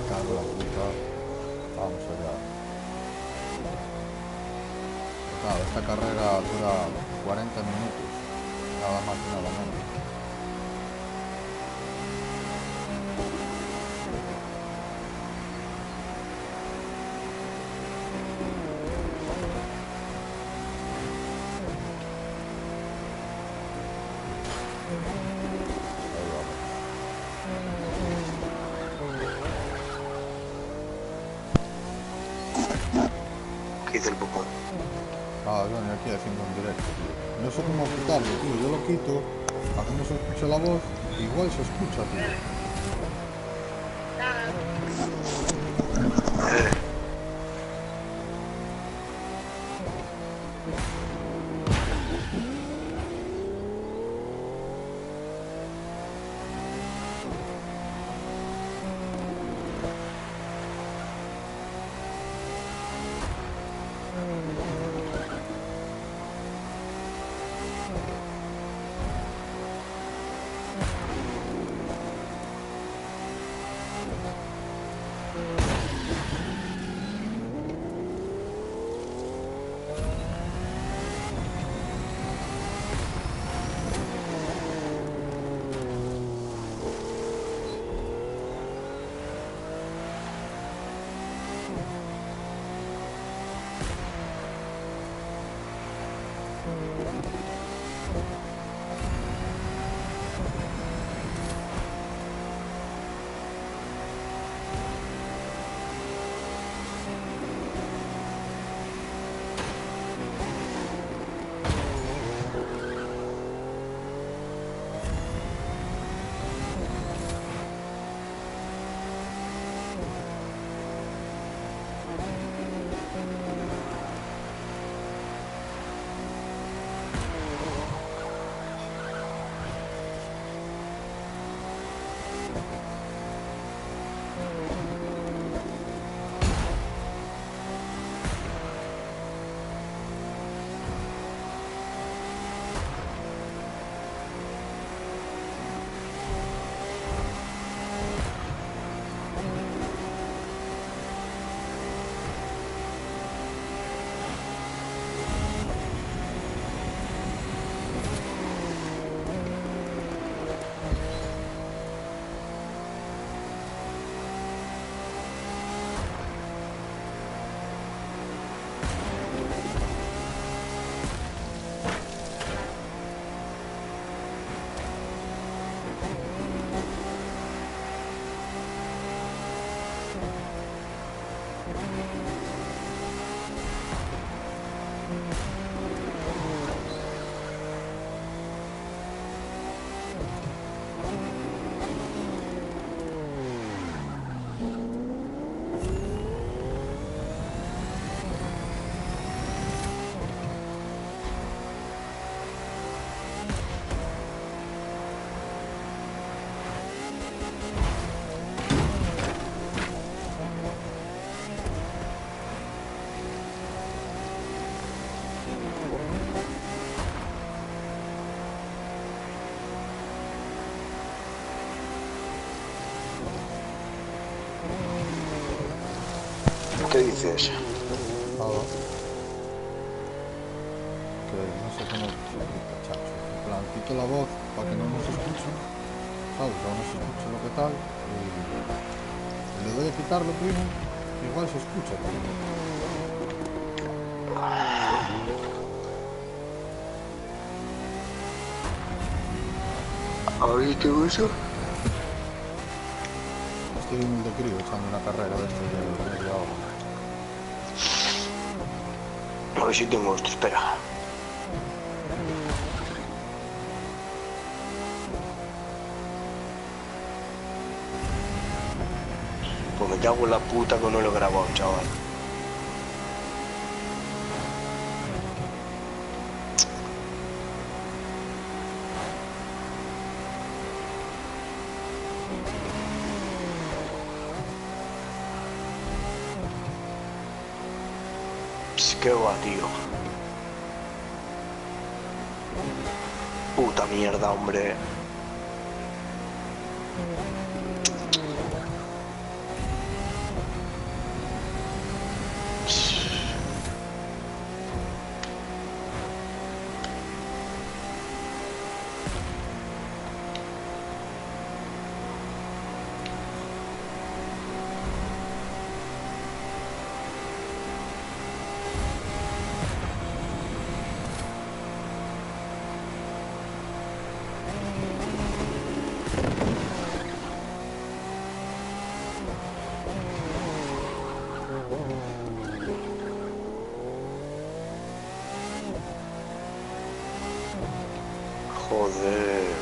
Cago en la puta. Vamos allá. Claro, esta carrera dura 40 minutos. Nada más y nada menos. Ahí vamos. ¿Qué dice el popón? Ah, Johnny, aquí haciendo un directo, tío. No sé cómo quitarlo, tío. Yo lo quito, para que no se escuche la voz. Igual se escucha, tío. dices? Nada. Que no sé cómo se quita, chacho. En plan, quito la voz para que no nos escuchen, ¿sabes? O no se escuche lo que tal. Y le doy a quitarlo, primo. Igual se escucha, primo. ¿Oíste eso? Estoy en el de crío echando una carrera de estas de media hora. A ver si tengo esto, espera. Pues me cago en la puta que no lo he grabado, chaval. Qué va, tío. Puta mierda, hombre. Joder.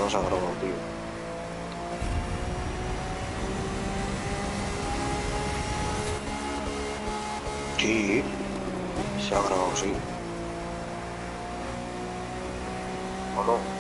No se ha grabado, tío. Sí, se ha grabado, sí. ¿O no?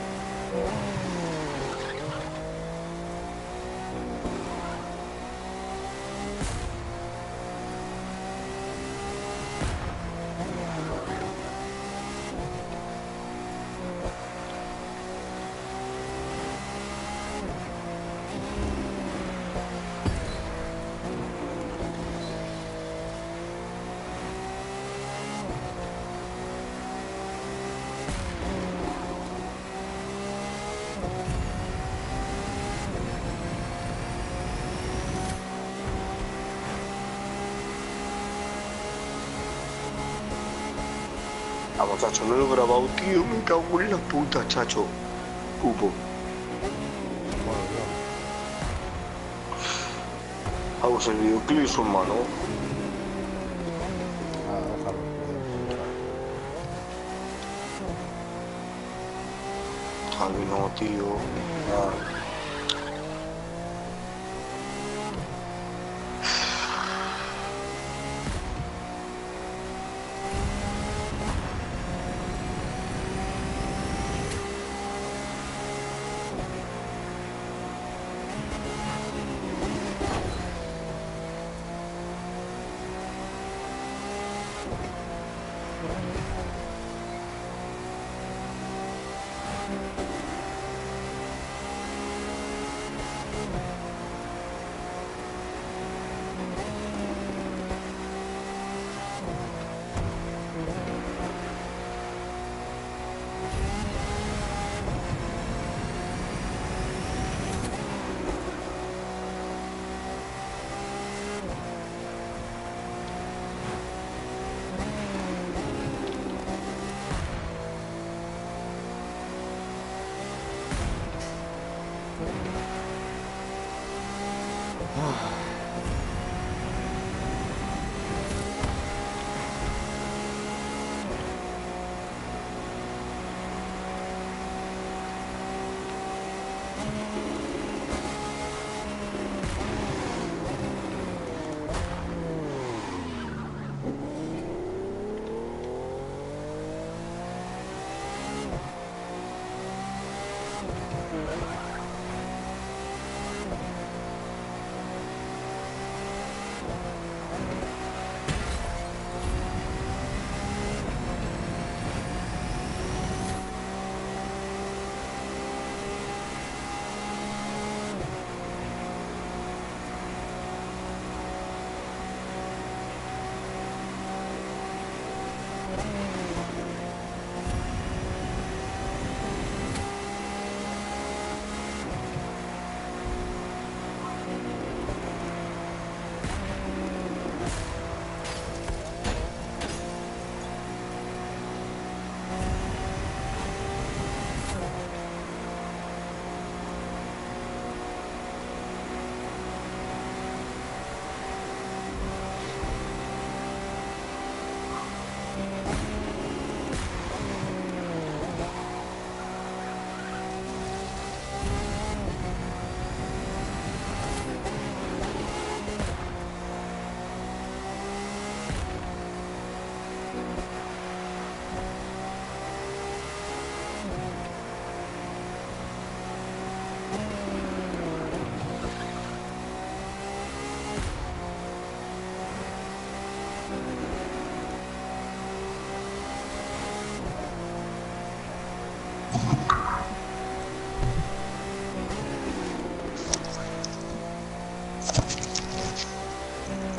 Vamos, chacho, no lo he grabado, tío. Me cago en la puta, chacho. Pupo. Bueno, ya. Vamos, el videoclip es un mano. Déjalo. Javi, no, tío. Ah.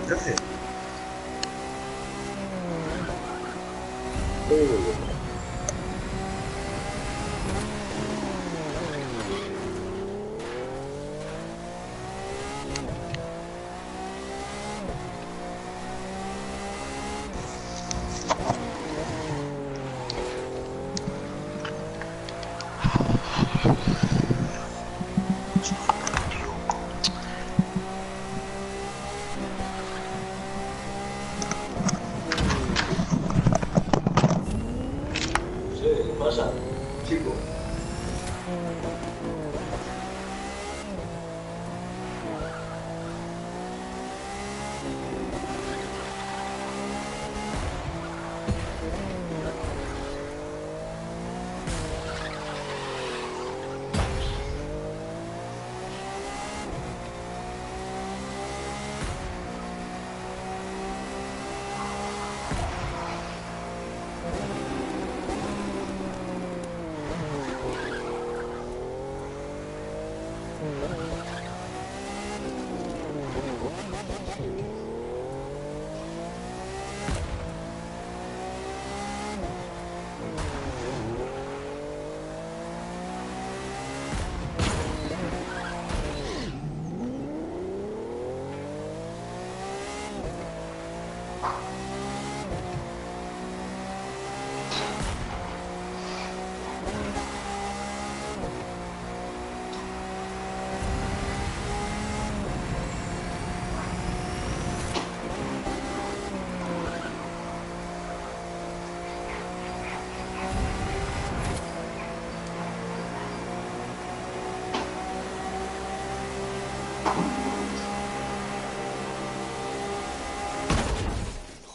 apetece. ¿Qué pasa, chico?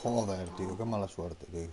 Joder, tío, qué mala suerte, tío.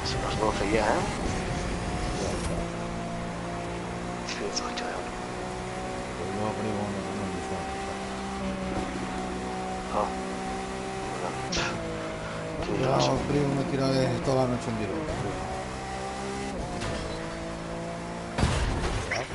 Son las 12 ya, ¿eh? Ya está. 18 euros. Pues yo abrigo una misión. Ah, bueno. Sí, Yo no sé. primo me tiraré toda la noche en directo, primo. ¿Sabes?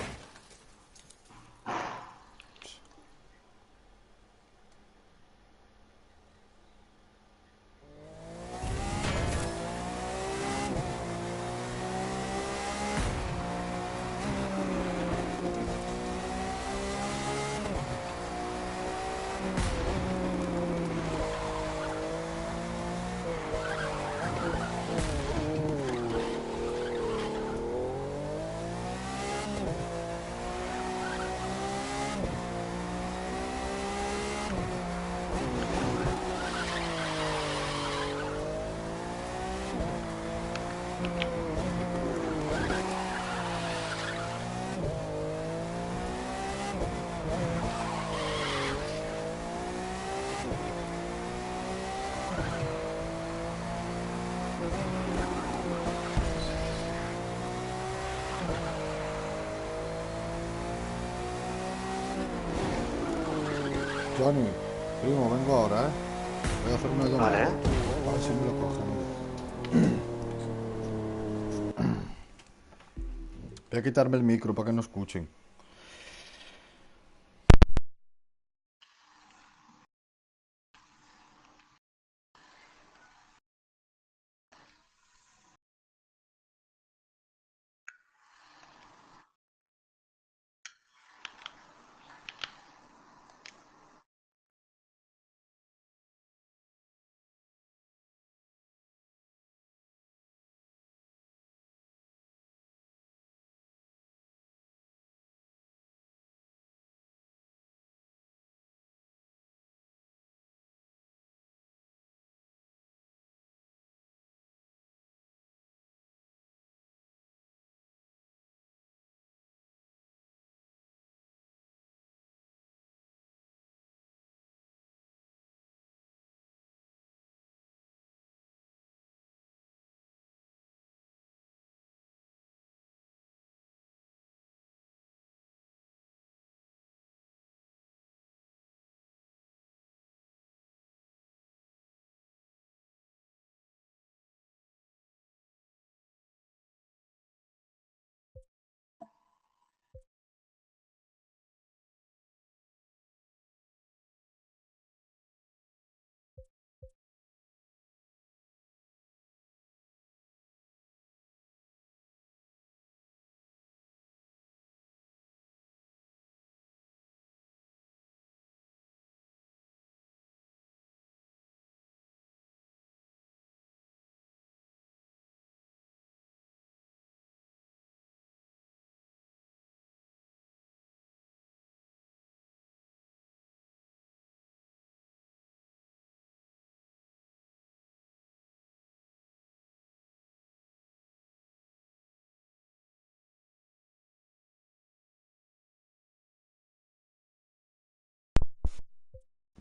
Johnny, primo, vengo ahora, ¿eh? Voy a hacer una Vale, llamada. ¿eh? A ver si me lo coge, mira. Voy a quitarme el micro para que no escuchen.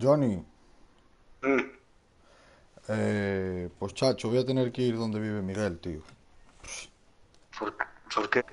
Johnny, Mm, pues chacho, voy a tener que ir donde vive Miguel, tío. ¿Por, por qué?